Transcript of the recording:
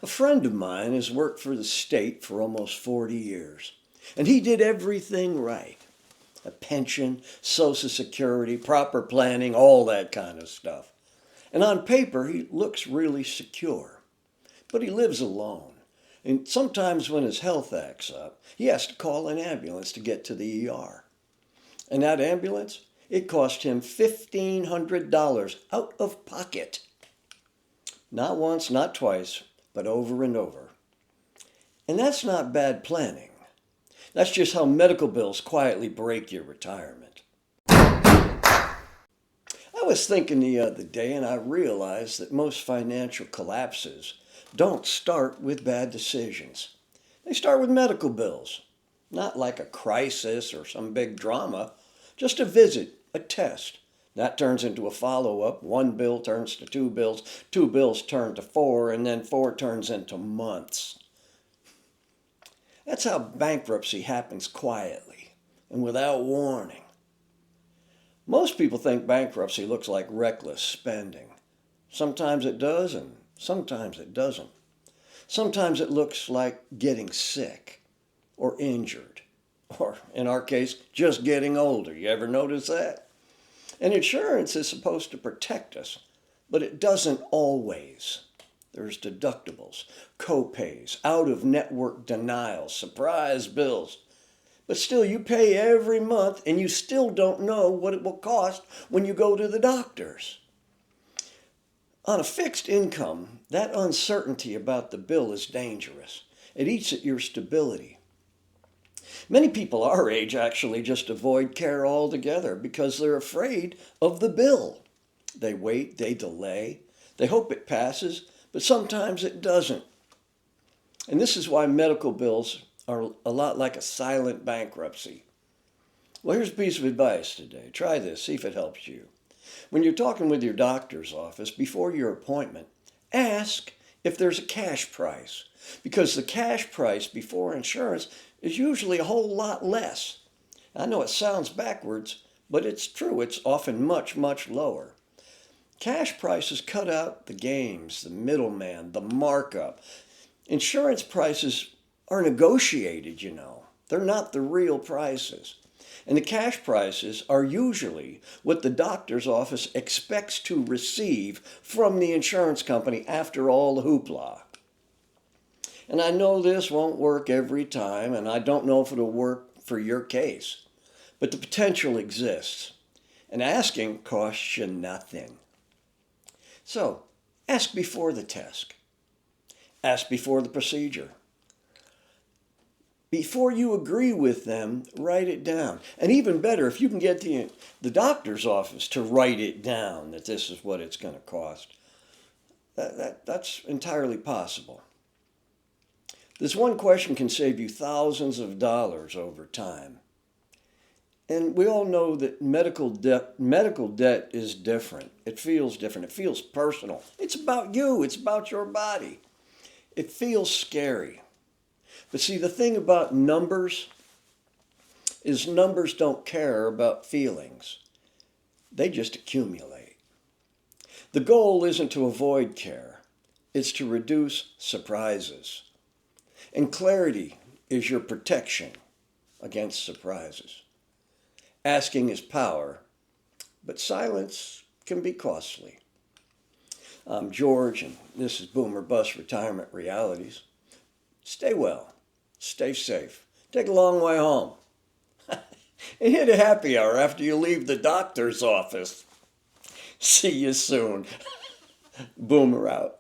A friend of mine has worked for the state for almost 40 years, and he did everything right. A pension, Social Security, proper planning, all that kind of stuff. And on paper, he looks really secure. But he lives alone. And sometimes when his health acts up, he has to call an ambulance to get to the ER. And that ambulance, it cost him $1,500 out of pocket. Not once, not twice, but over and over. And that's not bad planning. That's just how medical bills quietly break your retirement. I was thinking the other day, and I realized that most financial collapses don't start with bad decisions. They start with medical bills. Not like a crisis or some big drama, just a visit, a test. That turns into a follow-up. One bill turns to two bills turn to four, and then four turns into months. That's how bankruptcy happens quietly and without warning. Most people think bankruptcy looks like reckless spending. Sometimes it does, and sometimes it doesn't. Sometimes it looks like getting sick or injured, or in our case, just getting older. You ever notice that? And insurance is supposed to protect us, but it doesn't always. There's deductibles, copays, out-of-network denials, surprise bills. But still, you pay every month, and you still don't know what it will cost when you go to the doctors. On a fixed income, that uncertainty about the bill is dangerous. It eats at your stability. Many people our age actually just avoid care altogether because they're afraid of the bill. They wait, they delay, they hope it passes, but sometimes it doesn't. And this is why medical bills are a lot like a silent bankruptcy. Well, here's a piece of advice today. Try this, see if it helps you. When you're talking with your doctor's office before your appointment, ask if there's a cash price, because the cash price before insurance is usually a whole lot less. I know it sounds backwards, but it's true. It's often much, much lower. Cash prices cut out the games, the middleman, the markup. Insurance prices are negotiated, you know. They're not the real prices. And the cash prices are usually what the doctor's office expects to receive from the insurance company after all the hoopla. And I know this won't work every time, and I don't know if it'll work for your case. But the potential exists. And asking costs you nothing. So, ask before the test. Ask before the procedure. Before you agree with them, write it down. And even better, if you can get the doctor's office to write it down, that this is what it's going to cost. That's entirely possible. This one question can save you thousands of dollars over time. And we all know that medical debt is different. It feels different. It feels personal. It's about you. It's about your body. It feels scary. But see, the thing about numbers is numbers don't care about feelings. They just accumulate. The goal isn't to avoid care. It's to reduce surprises. And clarity is your protection against surprises. Asking is power, but silence can be costly. I'm George, and this is BoomerBust Retirement Realities. Stay well. Stay safe. Take a long way home. And hit a happy hour after you leave the doctor's office. See you soon. Boomer out.